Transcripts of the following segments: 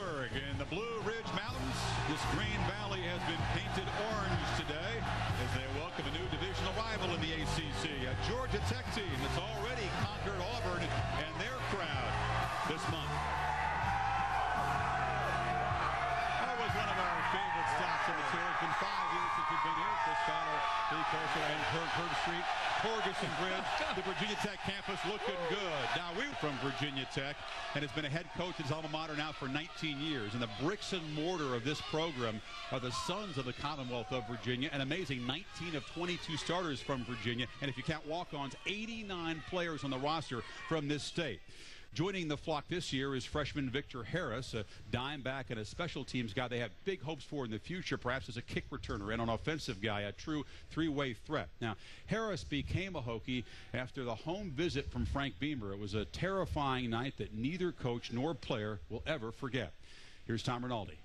Pittsburgh in the Blue Ridge Mountains. This Green Valley has been painted orange today as they welcome a new divisional rival in the ACC, a Georgia Tech team that's already conquered Auburn and their crowd this month. That was one of our favorite stops on the tour. It's been 5 years since we've been here. Chris Fowler, Lee Corso, and Herb Street, Ferguson Bridge, the Virginia Tech campus looking good. Now, we're from Virginia Tech and has been a head coach at his alma mater now for 19 years. And the bricks and mortar of this program are the sons of the Commonwealth of Virginia. An amazing 19 of 22 starters from Virginia. And if you count walk-ons, 89 players on the roster from this state. Joining the flock this year is freshman Victor Harris, a dime back and a special teams guy they have big hopes for in the future, perhaps as a kick returner and an offensive guy, a true three-way threat. Now, Harris became a Hokie after the home visit from Frank Beamer. It was a terrifying night that neither coach nor player will ever forget. Here's Tom Rinaldi.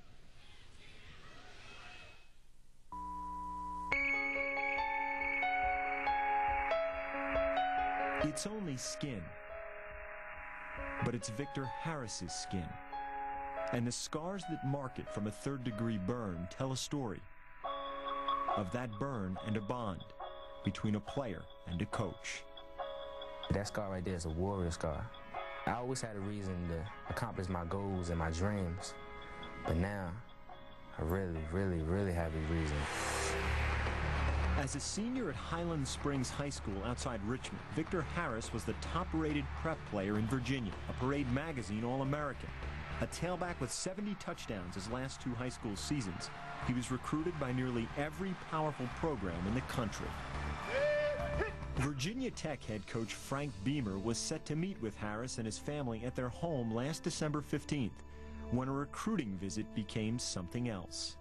It's only skin. But it's Victor Harris's skin. And the scars that mark it from a third-degree burn tell a story of that burn and a bond between a player and a coach. That scar right there is a warrior scar. I always had a reason to accomplish my goals and my dreams, but now I really have a reason. As a senior at Highland Springs High School outside Richmond, Victor Harris was the top-rated prep player in Virginia, a Parade Magazine All-American. A tailback with 70 touchdowns his last 2 high school seasons, he was recruited by nearly every powerful program in the country. Virginia Tech head coach Frank Beamer was set to meet with Harris and his family at their home last December 15th, when a recruiting visit became something else.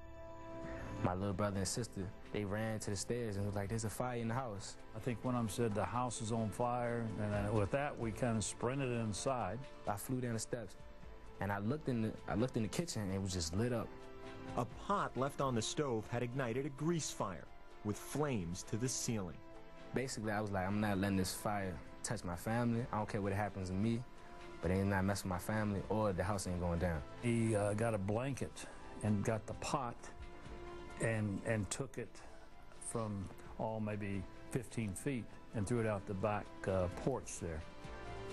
My little brother and sister, they ran to the stairs and was like, "There's a fire in the house." I think one of them said the house is on fire, and then with that we kind of sprinted inside. I flew down the steps, and I looked in the kitchen, and it was just lit up. A pot left on the stove had ignited a grease fire with flames to the ceiling. Basically, I was like, I'm not letting this fire touch my family. I don't care what happens to me, but it ain't not messing with my family, or the house ain't going down. He got a blanket and got the pot and took it from maybe 15 feet and threw it out the back porch there.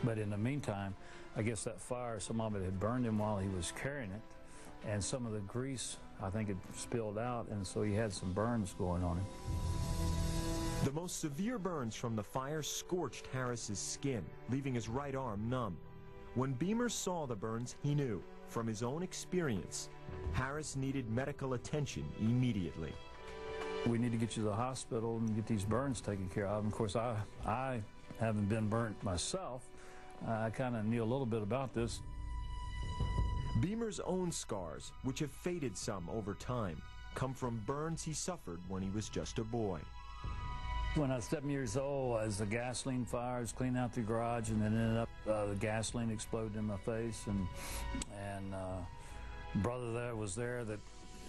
But in the meantime, I guess that fire, some of it had burned him while he was carrying it, and some of the grease, I think, had spilled out, and so he had some burns going on him. The most severe burns from the fire scorched Harris's skin, leaving his right arm numb. When Beamer saw the burns, he knew, from his own experience, Harris needed medical attention immediately. We need to get you to the hospital and get these burns taken care of. And of course, I haven't been burnt myself. I kind of knew a little bit about this. Beamer's own scars, which have faded some over time, come from burns he suffered when he was just a boy. When I was 7 years old, as the gasoline fire was cleaning out the garage, and then ended up the gasoline exploded in my face, and brother there was there that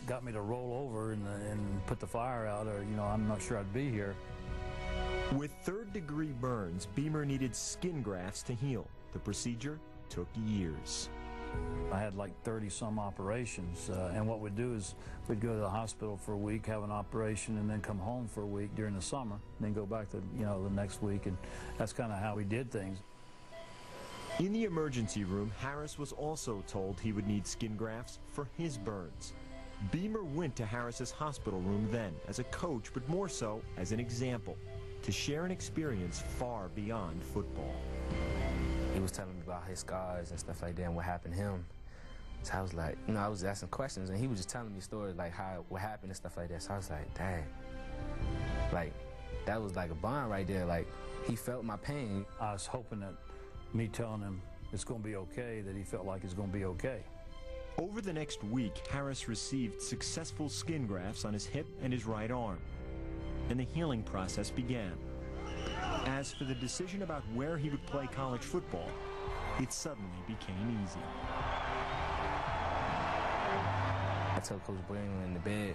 got me to roll over and put the fire out, or I'm not sure I'd be here. With third-degree burns, Beamer needed skin grafts to heal. The procedure took years. I had like 30-some operations, and what we'd do is we'd go to the hospital for a week, have an operation, and then come home for a week during the summer, and then go back to the next week, and that's kind of how we did things. In the emergency room, Harris was also told he would need skin grafts for his burns. Beamer went to Harris's hospital room then as a coach, but more so as an example, to share an experience far beyond football. He was telling me about his scars and stuff like that and what happened to him. So I was like, I was asking questions, and he was just telling me stories like what happened and stuff like that. So I was like, dang, like that was like a bond right there. Like he felt my pain. I was hoping that me telling him it's going to be okay, that he felt like it's going to be okay. Over the next week, Harris received successful skin grafts on his hip and his right arm, and the healing process began. As for the decision about where he would play college football, it suddenly became easy. I told Coach Boehner in the bed,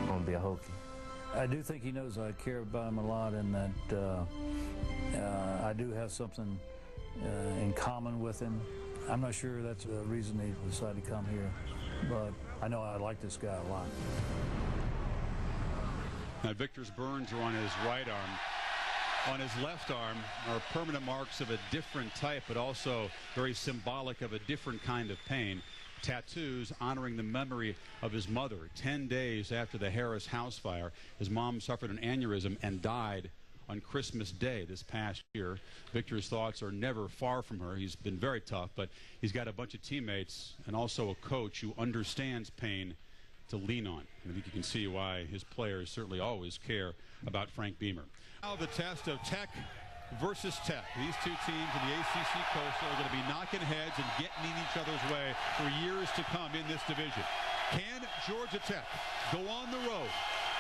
I'm going to be a Hokie. I do think he knows I care about him a lot, and that I do have something in common with him. I'm not sure that's the reason he decided to come here, but I know I like this guy a lot. Now, Victor's burns are on his right arm. On his left arm are permanent marks of a different type, but also very symbolic of a different kind of pain. Tattoos honoring the memory of his mother. 10 days after the Harris house fire, his mom suffered an aneurysm and died on Christmas Day this past year. Victor's thoughts are never far from her. He's been very tough, but he's got a bunch of teammates and also a coach who understands pain to lean on. I think you can see why his players certainly always care about Frank Beamer. Now the test of Tech versus Tech. These two teams in the ACC Coastal are going to be knocking heads and getting in each other's way for years to come in this division. Can Georgia Tech go on the road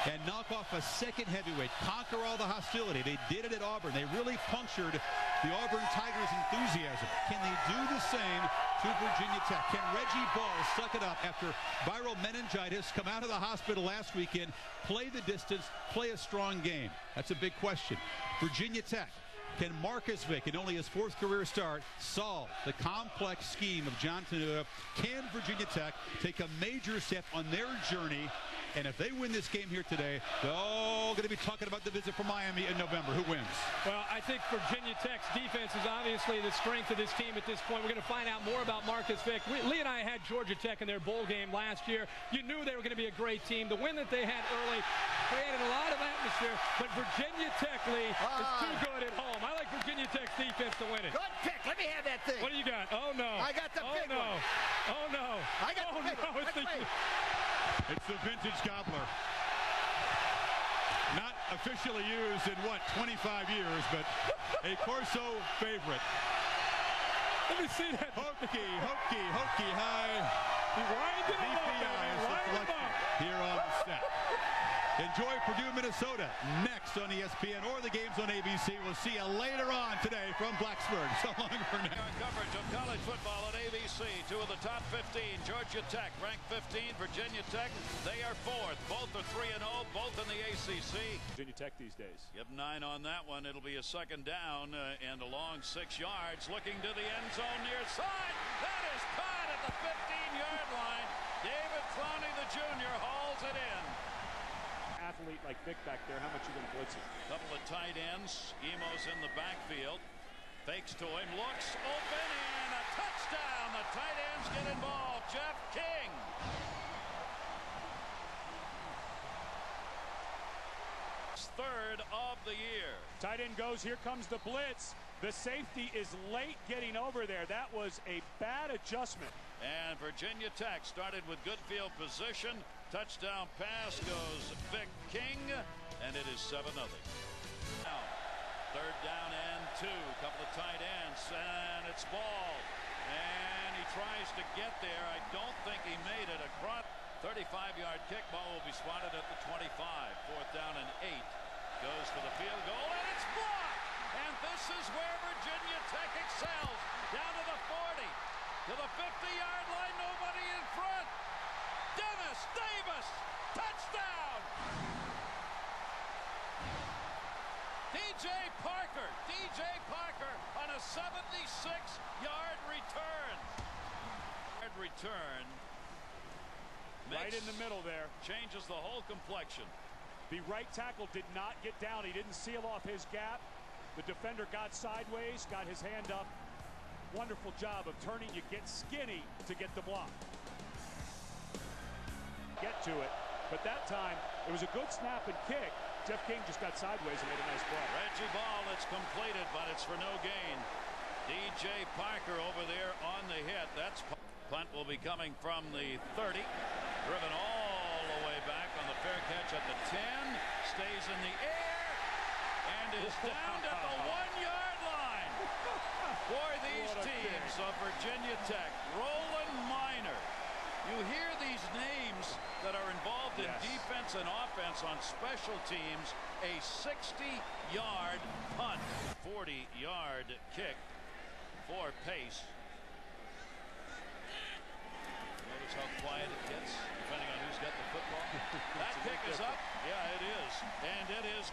and knock off a second heavyweight, conquer all the hostility? They did it at Auburn. They really punctured the Auburn Tigers' enthusiasm. Can they do the same to Virginia Tech? Can Reggie Ball suck it up after viral meningitis, come out of the hospital last weekend, play the distance, play a strong game? That's a big question. Virginia Tech. Can Marcus Vick, in only his fourth career start, solve the complex scheme of John Tenuta? Can Virginia Tech take a major step on their journey? And if they win this game here today, they're all going to be talking about the visit from Miami in November. Who wins? Well, I think Virginia Tech's defense is obviously the strength of this team at this point. We're going to find out more about Marcus Vick. Lee and I had Georgia Tech in their bowl game last year. You knew they were going to be a great team. The win that they had early created a lot of atmosphere, but Virginia Tech, Lee, is too good at home. I like Virginia Tech's defense to win it. Good pick. Let me have that thing. What do you got? Oh, no. I got the big one. Oh, no. I got the big one. It's the vintage gobbler. Not officially used in, 25 years, but a Corso favorite. Let me see that. Hokey high. He winded him up. VPI is here on the set. Enjoy Purdue, Minnesota next on ESPN or the games on ABC. We'll see you later on today from Blacksburg. So long for now. Coverage of college football on ABC. Two of the top 15. Georgia Tech ranked 15. Virginia Tech, they are fourth. Both are 3-0, both in the ACC. Virginia Tech these days. Give 9 on that one. It'll be a second down and a long 6 yards. Looking to the end zone near side. That is caught at the 15-yard line. David Clowney, the junior, hauls it in. Athlete like Vic back there, how much you going to blitz him? Couple of tight ends. Emo's in the backfield. Fakes to him. Looks open and a touchdown. The tight ends get involved. Jeff King. Third of the year. Tight end goes. Here comes the blitz. The safety is late getting over there. That was a bad adjustment. And Virginia Tech started with good field position. Touchdown pass goes Vic King, and it is 7-0. Now, third down and 2. Couple of tight ends, and it's Ball. And he tries to get there. I don't think he made it across. 35-yard kick. Ball will be spotted at the 25. Fourth down and 8. Goes for the field goal, and it's blocked. And this is where Virginia Tech excels. Down to the 40. To the 50-yard line, nobody in front. Dennis Davis, touchdown! DJ Parker on a 76-yard return. Right in the middle there. Changes the whole complexion. The right tackle did not get down. He didn't seal off his gap. The defender got sideways, got his hand up. Wonderful job of turning. You get skinny to get the block. Get to it, but that time it was a good snap and kick. Jeff King just got sideways and made a nice play. Reggie Ball, it's completed, but it's for no gain. DJ Parker over there on the hit. That's punt will be coming from the 30, driven all the way back on the fair catch at the 10, stays in the air and is down at the 1-yard line. For these teams of Virginia Tech, Roland Minor. You hear these names that are involved in defense and offense on special teams. A 60-yard punt, 40-yard kick for Pace. Notice how quiet it gets, depending on who's got the football. That kick is up. Yeah, it is. And it is good.